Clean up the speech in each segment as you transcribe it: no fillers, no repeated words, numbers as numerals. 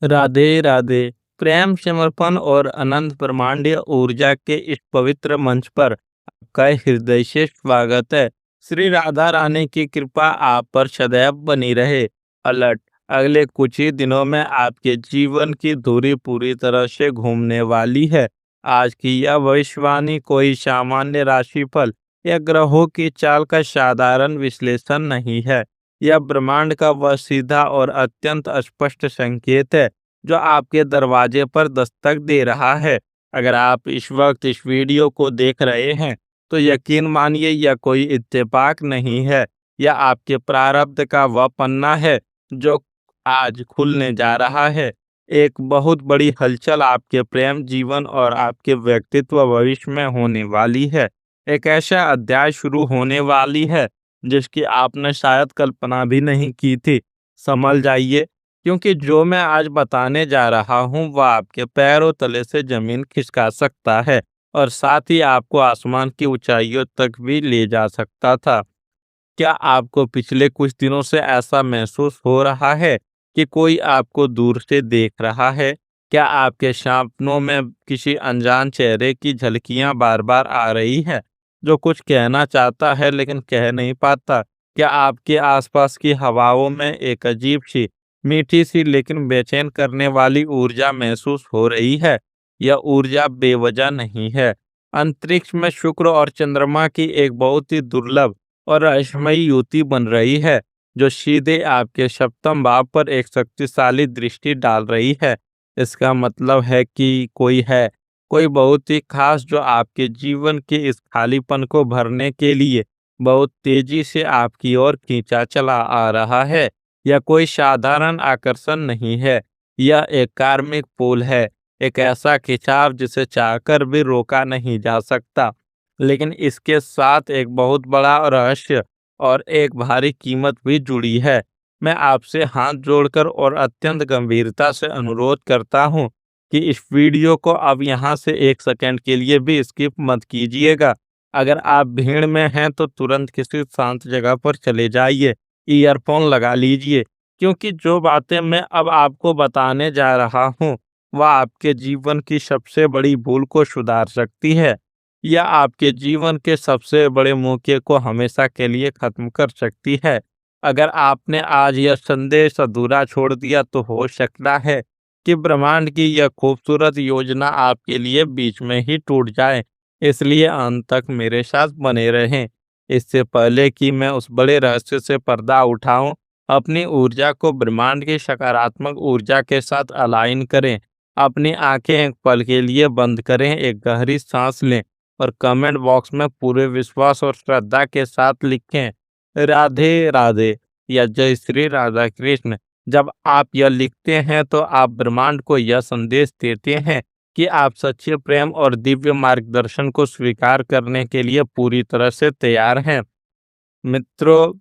राधे राधे। प्रेम, समर्पण और अनंत ब्रह्मांडीय ऊर्जा के इस पवित्र मंच पर आपका हृदय से स्वागत है। श्री राधा रानी की कृपा आप पर सदैव बनी रहे। अलर्ट। अगले कुछ ही दिनों में आपके जीवन की धुरी पूरी तरह से घूमने वाली है। आज की यह भविष्यवाणी कोई सामान्य राशिफल या ग्रहों की चाल का साधारण विश्लेषण नहीं है। यह ब्रह्मांड का वह सीधा और अत्यंत स्पष्ट संकेत है जो आपके दरवाजे पर दस्तक दे रहा है। अगर आप इस वक्त इस वीडियो को देख रहे हैं, तो यकीन मानिए यह कोई इत्तेफाक नहीं है। यह आपके प्रारब्ध का वह पन्ना है जो आज खुलने जा रहा है। एक बहुत बड़ी हलचल आपके प्रेम जीवन और आपके व्यक्तित्व भविष्य में होने वाली है। एक ऐसा अध्याय शुरू होने वाली है जिसकी आपने शायद कल्पना भी नहीं की थी। संभल जाइए, क्योंकि जो मैं आज बताने जा रहा हूँ वह आपके पैरों तले से जमीन खिसका सकता है और साथ ही आपको आसमान की ऊंचाइयों तक भी ले जा सकता था। क्या आपको पिछले कुछ दिनों से ऐसा महसूस हो रहा है कि कोई आपको दूर से देख रहा है? क्या आपके सपनों में किसी अनजान चेहरे की झलकियां बार-बार आ रही है, जो कुछ कहना चाहता है लेकिन कह नहीं पाता? क्या आपके आसपास की हवाओं में एक अजीब-सी, मीठी-सी लेकिन बेचैन करने वाली ऊर्जा महसूस हो रही है? यह ऊर्जा बेवजह नहीं है। अंतरिक्ष में शुक्र और चंद्रमा की एक बहुत ही दुर्लभ और रहस्यमयी युति बन रही है, जो सीधे आपके सप्तम भाव पर एक शक्तिशाली दृष्टि डाल रही है। इसका मतलब है कि कोई बहुत ही खास जो आपके जीवन के इस खालीपन को भरने के लिए बहुत तेजी से आपकी ओर खींचा चला आ रहा है। यह कोई साधारण आकर्षण नहीं है, यह एक कार्मिक पुल है, एक ऐसा खिंचाव जिसे चाहकर भी रोका नहीं जा सकता। लेकिन इसके साथ एक बहुत बड़ा रहस्य और एक भारी कीमत भी जुड़ी है। मैं आपसे हाथ जोड़कर और अत्यंत गंभीरता से अनुरोध करता हूँ कि इस वीडियो को अब यहाँ से 1 सेकंड के लिए भी स्किप मत कीजिएगा। अगर आप भीड़ में हैं तो तुरंत किसी शांत जगह पर चले जाइए, ईयरफोन लगा लीजिए, क्योंकि जो बातें मैं अब आपको बताने जा रहा हूँ वह आपके जीवन की सबसे बड़ी भूल को सुधार सकती है, या आपके जीवन के सबसे बड़े मौके को हमेशा के लिए खत्म कर सकती है। अगर आपने आज यह संदेश अधूरा छोड़ दिया तो हो सकता है कि ब्रह्मांड की यह खूबसूरत योजना आपके लिए बीच में ही टूट जाए। इसलिए अंत तक मेरे साथ बने रहें। इससे पहले कि मैं उस बड़े रहस्य से पर्दा उठाऊं, अपनी ऊर्जा को ब्रह्मांड की सकारात्मक ऊर्जा के साथ अलाइन करें। अपनी आंखें एक पल के लिए बंद करें, एक गहरी सांस लें और कमेंट बॉक्स में पूरे विश्वास और श्रद्धा के साथ लिखें, राधे राधे या जय श्री राधा कृष्ण। जब आप यह लिखते हैं तो आप ब्रह्मांड को यह संदेश देते हैं कि आप सच्चे प्रेम और दिव्य मार्गदर्शन को स्वीकार करने के लिए पूरी तरह से तैयार हैं। मित्रों,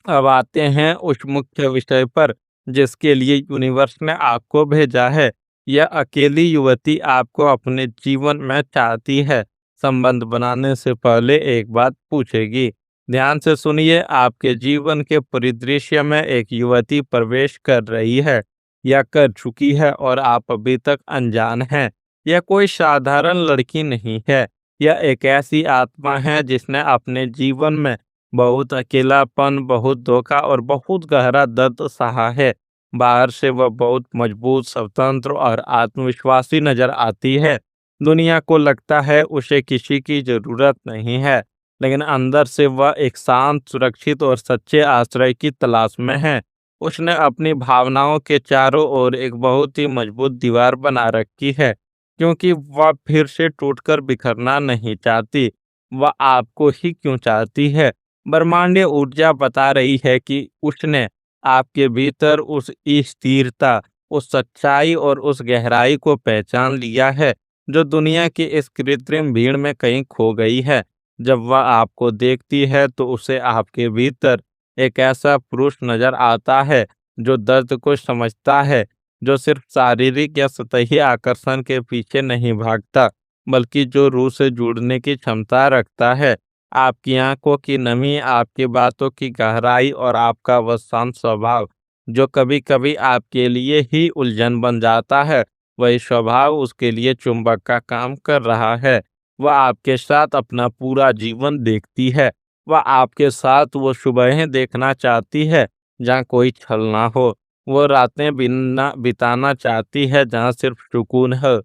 अब आते हैं उस मुख्य विषय पर जिसके लिए यूनिवर्स ने आपको भेजा है। यह अकेली युवती आपको अपने जीवन में चाहती है। संबंध बनाने से पहले एक बात पूछेगी। ध्यान से सुनिए, आपके जीवन के परिदृश्य में एक युवती प्रवेश कर रही है या कर चुकी है और आप अभी तक अनजान हैं। यह कोई साधारण लड़की नहीं है, यह एक ऐसी आत्मा है जिसने अपने जीवन में बहुत अकेलापन, बहुत धोखा और बहुत गहरा दर्द सहा है। बाहर से वह बहुत मजबूत, स्वतंत्र और आत्मविश्वासी नजर आती है। दुनिया को लगता है उसे किसी की जरूरत नहीं है, लेकिन अंदर से वह एक शांत, सुरक्षित और सच्चे आश्रय की तलाश में है। उसने अपनी भावनाओं के चारों ओर एक बहुत ही मजबूत दीवार बना रखी है, क्योंकि वह फिर से टूटकर बिखरना नहीं चाहती। वह आपको ही क्यों चाहती है? ब्रह्मांडीय ऊर्जा बता रही है कि उसने आपके भीतर उस स्थिरता, उस सच्चाई और उस गहराई को पहचान लिया है जो दुनिया की इस कृत्रिम भीड़ में कहीं खो गई है। जब वह आपको देखती है तो उसे आपके भीतर एक ऐसा पुरुष नजर आता है जो दर्द को समझता है, जो सिर्फ शारीरिक या सतही आकर्षण के पीछे नहीं भागता, बल्कि जो रूह से जुड़ने की क्षमता रखता है। आपकी आंखों की नमी, आपकी बातों की गहराई और आपका वह शांत स्वभाव जो कभी-कभी आपके लिए ही उलझन बन जाता है, वही स्वभाव उसके लिए चुंबक का काम कर रहा है। वह आपके साथ अपना पूरा जीवन देखती है। वह आपके साथ वो सुबहें देखना चाहती है, जहाँ कोई छल ना हो। वो रातें बिना बिताना चाहती है, जहाँ सिर्फ सुकून है।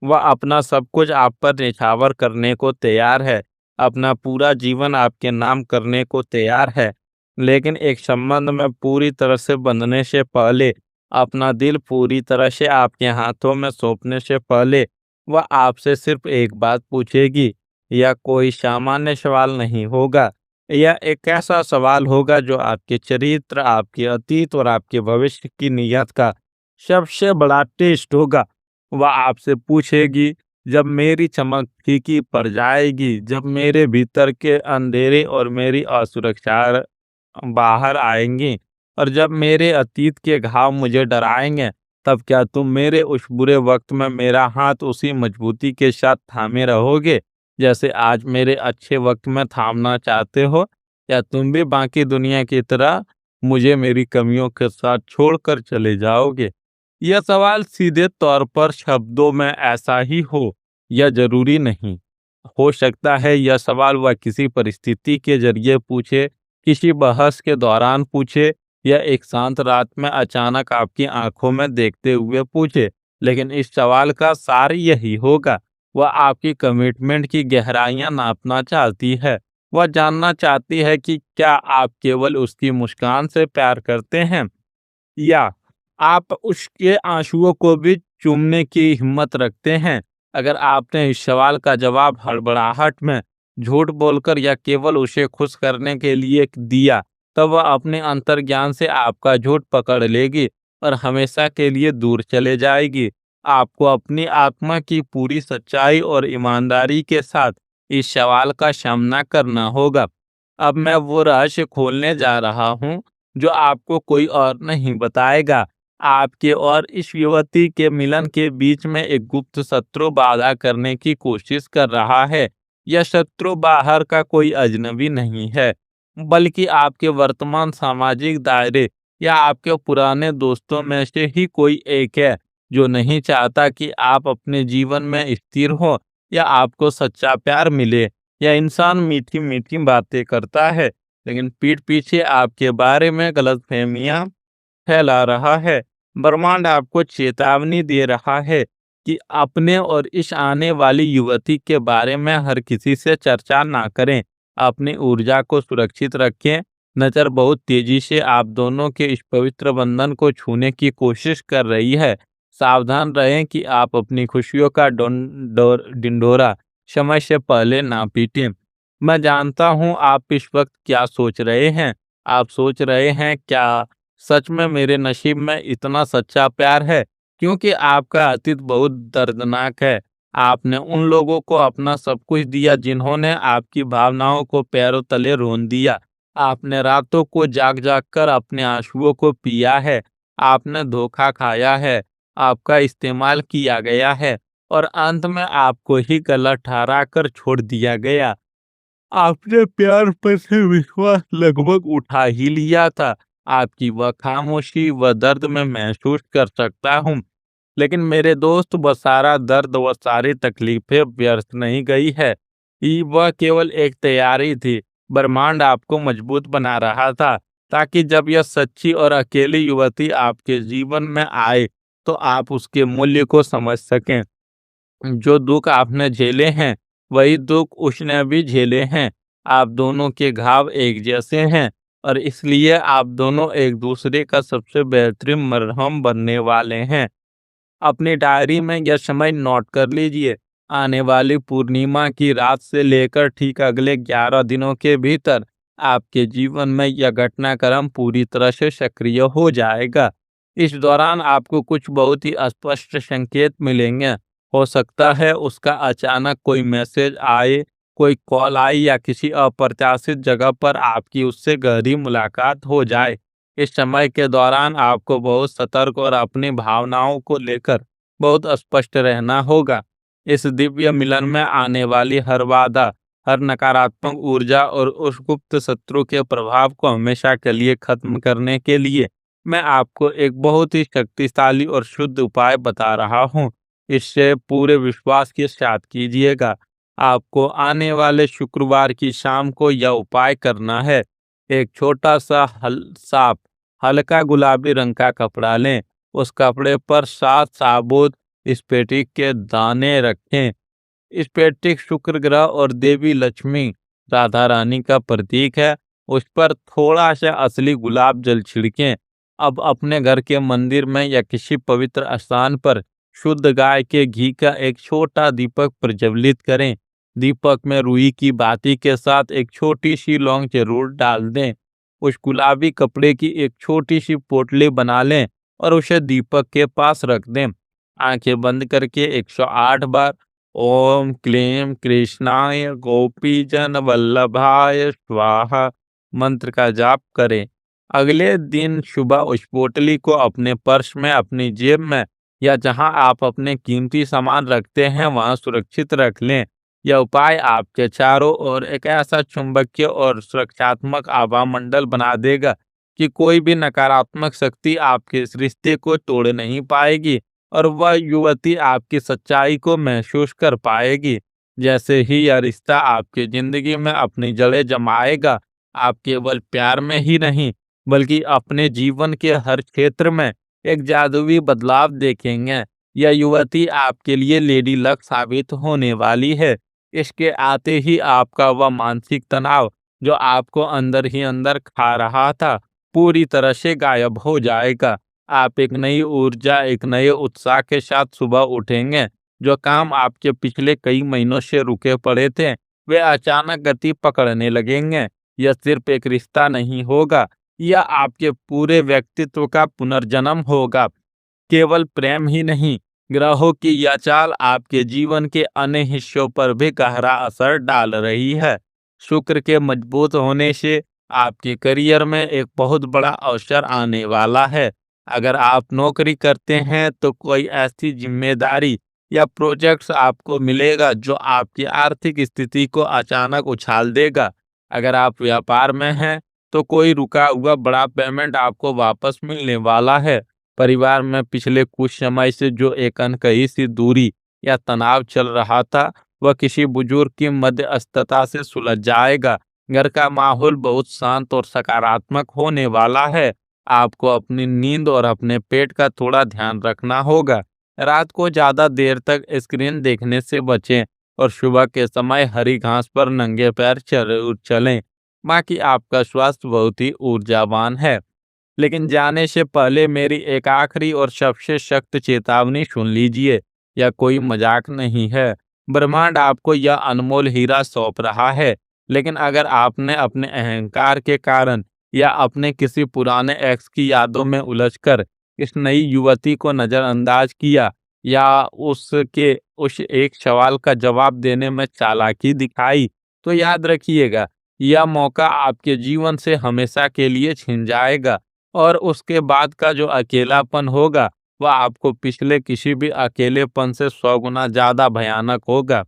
वह अपना सब कुछ आप पर न्यौछावर करने को तैयार है, अपना पूरा जीवन आपके नाम करने को तैयार है। लेकिन एक संबंध में पूरी तरह से बंधने से पहले, अपना दिल पूरी तरह से आपके हाथों में सौंपने से पहले, वह आपसे सिर्फ एक बात पूछेगी। यह कोई सामान्य सवाल नहीं होगा। यह एक ऐसा सवाल होगा जो आपके चरित्र, आपके अतीत और आपके भविष्य की नीयत का सबसे बड़ा टेस्ट होगा। वह आपसे पूछेगी, जब मेरी चमक फीकी पड़ जाएगी, जब मेरे भीतर के अंधेरे और मेरी असुरक्षा बाहर आएंगी और जब मेरे अतीत के घाव मुझे डराएंगे, तब क्या तुम मेरे उस बुरे वक्त में मेरा हाथ उसी मजबूती के साथ थामे रहोगे, जैसे आज मेरे अच्छे वक्त में थामना चाहते हो? या तुम भी बाकी दुनिया की तरह मुझे मेरी कमियों के साथ छोड़कर चले जाओगे? यह सवाल सीधे तौर पर शब्दों में ऐसा ही हो, यह जरूरी नहीं। हो सकता है यह सवाल वह किसी परिस्थिति के जरिए पूछे, किसी बहस के दौरान पूछे या एक शांत रात में अचानक आपकी आंखों में देखते हुए पूछे। लेकिन इस सवाल का सार यही होगा। वह आपकी कमिटमेंट की गहराइयां नापना चाहती है। वह जानना चाहती है कि क्या आप केवल उसकी मुस्कान से प्यार करते हैं, या आप उसके आंसुओं को भी चूमने की हिम्मत रखते हैं। अगर आपने इस सवाल का जवाब हड़बड़ाहट में, झूठ बोलकर या केवल उसे खुश करने के लिए दिया, तब वह अपने अंतर्ज्ञान से आपका झूठ पकड़ लेगी और हमेशा के लिए दूर चले जाएगी। आपको अपनी आत्मा की पूरी सच्चाई और ईमानदारी के साथ इस सवाल का सामना करना होगा। अब मैं वो रहस्य खोलने जा रहा हूँ जो आपको कोई और नहीं बताएगा। आपके और इस युवती के मिलन के बीच में एक गुप्त शत्रु बाधा करने की कोशिश कर रहा है। यह शत्रु बाहर का कोई अजनबी नहीं है, बल्कि आपके वर्तमान सामाजिक दायरे या आपके पुराने दोस्तों में से ही कोई एक है, जो नहीं चाहता कि आप अपने जीवन में स्थिर हो या आपको सच्चा प्यार मिले। यह इंसान मीठी मीठी बातें करता है, लेकिन पीठ पीछे आपके बारे में गलतफहमियां फैला रहा है। ब्रह्मांड आपको चेतावनी दे रहा है कि अपने और इस आने वाली युवती के बारे में हर किसी से चर्चा ना करें। अपनी ऊर्जा को सुरक्षित रखें। नजर बहुत तेजी से आप दोनों के इस पवित्र बंधन को छूने की कोशिश कर रही है। सावधान रहें कि आप अपनी खुशियों का डिंडोरा समय से पहले ना पीटें। मैं जानता हूँ आप इस वक्त क्या सोच रहे हैं। आप सोच रहे हैं, क्या सच में मेरे नसीब में इतना सच्चा प्यार है? क्योंकि आपका अतीत बहुत दर्दनाक है। आपने उन लोगों को अपना सब कुछ दिया जिन्होंने आपकी भावनाओं को पैरों तले रोन दिया। आपने रातों को जाग जाग कर अपने आंसुओं को पिया है। आपने धोखा खाया है, आपका इस्तेमाल किया गया है और अंत में आपको ही गला ठहरा कर छोड़ दिया गया। आपने प्यार पर से विश्वास लगभग उठा ही लिया था। आपकी वह खामोशी, वह दर्द मैं महसूस कर सकता हूँ। लेकिन मेरे दोस्त, वह सारा दर्द, वह सारी तकलीफें व्यर्थ नहीं गई है। वह केवल एक तैयारी थी। ब्रह्मांड आपको मजबूत बना रहा था, ताकि जब यह सच्ची और अकेली युवती आपके जीवन में आए, तो आप उसके मूल्य को समझ सकें। जो दुख आपने झेले हैं, वही दुख उसने भी झेले हैं। आप दोनों के घाव एक जैसे हैं और इसलिए आप दोनों एक दूसरे का सबसे बेहतरीन मरहम बनने वाले हैं। अपनी डायरी में यह समय नोट कर लीजिए। आने वाली पूर्णिमा की रात से लेकर ठीक अगले 11 दिनों के भीतर आपके जीवन में यह घटनाक्रम पूरी तरह से सक्रिय हो जाएगा। इस दौरान आपको कुछ बहुत ही स्पष्ट संकेत मिलेंगे। हो सकता है उसका अचानक कोई मैसेज आए, कोई कॉल आए या किसी अप्रत्याशित जगह पर आपकी उससे गहरी मुलाकात हो जाए। इस समय के दौरान आपको बहुत सतर्क और अपनी भावनाओं को लेकर बहुत स्पष्ट रहना होगा। इस दिव्य मिलन में आने वाली हर बाधा, हर नकारात्मक ऊर्जा और उस गुप्त शत्रु के प्रभाव को हमेशा के लिए खत्म करने के लिए मैं आपको एक बहुत ही शक्तिशाली और शुद्ध उपाय बता रहा हूँ। इससे पूरे विश्वास के साथ कीजिएगा। आपको आने वाले शुक्रवार की शाम को यह उपाय करना है। एक छोटा सा साफ हल्का गुलाबी रंग का कपड़ा लें। उस कपड़े पर 7 साबुत स्फटिक के दाने रखें। स्फटिक शुक्र ग्रह और देवी लक्ष्मी राधा रानी का प्रतीक है। उस पर थोड़ा सा असली गुलाब जल छिड़कें। अब अपने घर के मंदिर में या किसी पवित्र स्थान पर शुद्ध गाय के घी का एक छोटा दीपक प्रज्वलित करें। दीपक में रुई की बाती के साथ एक छोटी सी लौंग जरूर डाल दें। उस गुलाबी कपड़े की एक छोटी सी पोटली बना लें और उसे दीपक के पास रख दें। आंखें बंद करके 108 बार ओम क्लीम कृष्णाय गोपीजन वल्लभाय स्वाहा मंत्र का जाप करें। अगले दिन सुबह उस पोटली को अपने पर्स में, अपनी जेब में या जहां आप अपने कीमती सामान रखते हैं वहां सुरक्षित रख लें। यह उपाय आपके चारों ओर एक ऐसा चुंबकीय और सुरक्षात्मक आभा मंडल बना देगा कि कोई भी नकारात्मक शक्ति आपके इस रिश्ते को तोड़ नहीं पाएगी और वह युवती आपकी सच्चाई को महसूस कर पाएगी। जैसे ही यह रिश्ता आपकी जिंदगी में अपनी जड़ें जमाएगा, आप केवल प्यार में ही नहीं बल्कि अपने जीवन के हर क्षेत्र में एक जादुई बदलाव देखेंगे। यह युवती आपके लिए लेडी लक साबित होने वाली है। इसके आते ही आपका वह मानसिक तनाव जो आपको अंदर ही अंदर खा रहा था, पूरी तरह से गायब हो जाएगा। आप एक नई ऊर्जा, एक नए उत्साह के साथ सुबह उठेंगे। जो काम आपके पिछले कई महीनों से रुके पड़े थे, वे अचानक गति पकड़ने लगेंगे। यह सिर्फ एक रिश्ता नहीं होगा, यह आपके पूरे व्यक्तित्व का पुनर्जन्म होगा। केवल प्रेम ही नहीं, ग्रहों की यह चाल आपके जीवन के अन्य हिस्सों पर भी गहरा असर डाल रही है। शुक्र के मजबूत होने से आपके करियर में एक बहुत बड़ा अवसर आने वाला है। अगर आप नौकरी करते हैं तो कोई ऐसी जिम्मेदारी या प्रोजेक्ट्स आपको मिलेगा जो आपकी आर्थिक स्थिति को अचानक उछाल देगा। अगर आप व्यापार में हैं तो कोई रुका हुआ बड़ा पेमेंट आपको वापस मिलने वाला है। परिवार में पिछले कुछ समय से जो एक अनकही सी दूरी या तनाव चल रहा था, वह किसी बुजुर्ग की मध्यस्थता से सुलझ जाएगा। घर का माहौल बहुत शांत और सकारात्मक होने वाला है। आपको अपनी नींद और अपने पेट का थोड़ा ध्यान रखना होगा। रात को ज्यादा देर तक स्क्रीन देखने से बचें और सुबह के समय हरी घास पर नंगे पैर जरूर चलें। बाकी आपका स्वास्थ्य बहुत ही ऊर्जावान है। लेकिन जाने से पहले मेरी एक आखिरी और सबसे सख्त चेतावनी सुन लीजिए। यह कोई मजाक नहीं है। ब्रह्मांड आपको यह अनमोल हीरा सौंप रहा है, लेकिन अगर आपने अपने अहंकार के कारण या अपने किसी पुराने एक्स की यादों में उलझकर इस नई युवती को नजरअंदाज किया या उसके उस एक सवाल का जवाब देने में चालाकी दिखाई, तो याद रखिएगा, यह मौका आपके जीवन से हमेशा के लिए छिन जाएगा और उसके बाद का जो अकेलापन होगा वह आपको पिछले किसी भी अकेलेपन से 100 गुना ज्यादा भयानक होगा।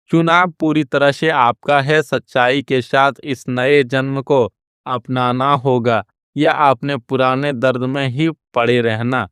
चुनाव पूरी तरह से आपका है। सच्चाई के साथ इस नए जन्म को अपनाना होगा या अपने पुराने दर्द में ही पड़े रहना।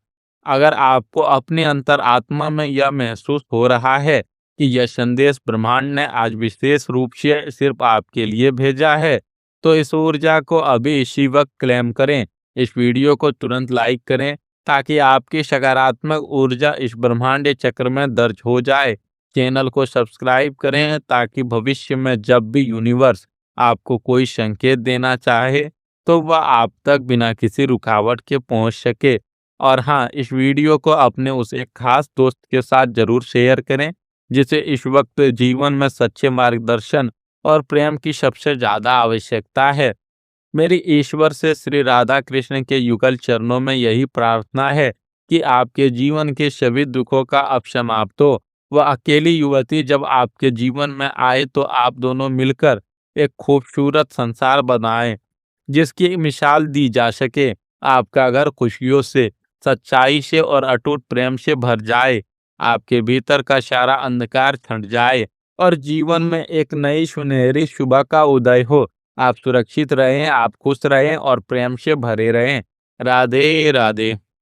अगर आपको अपने अंतरात्मा में यह महसूस हो रहा है कि यह संदेश ब्रह्मांड ने आज विशेष रूप से सिर्फ आपके लिए भेजा है, तो इस ऊर्जा को अभी इसी वक्त क्लेम करें। इस वीडियो को तुरंत लाइक करें ताकि आपकी सकारात्मक ऊर्जा इस ब्रह्मांड चक्र में दर्ज हो जाए। चैनल को सब्सक्राइब करें ताकि भविष्य में जब भी यूनिवर्स आपको कोई संकेत देना चाहे तो वह आप तक बिना किसी रुकावट के पहुंच सके। और हाँ, इस वीडियो को अपने उस एक खास दोस्त के साथ जरूर शेयर करें जिसे इस वक्त जीवन में सच्चे मार्गदर्शन और प्रेम की सबसे ज्यादा आवश्यकता है। मेरी ईश्वर से श्री राधा कृष्ण के युगल चरणों में यही प्रार्थना है कि आपके जीवन के सभी दुखों का अब समाप्त हो। वह अकेली युवती जब आपके जीवन में आए तो आप दोनों मिलकर एक खूबसूरत संसार बनाएं जिसकी मिसाल दी जा सके। आपका घर खुशियों से, सच्चाई से और अटूट प्रेम से भर जाए। आपके भीतर का सारा अंधकार छंट जाए और जीवन में एक नई सुनहरी सुबह का उदय हो। आप सुरक्षित रहें, आप खुश रहें और प्रेम से भरे रहें। राधे राधे।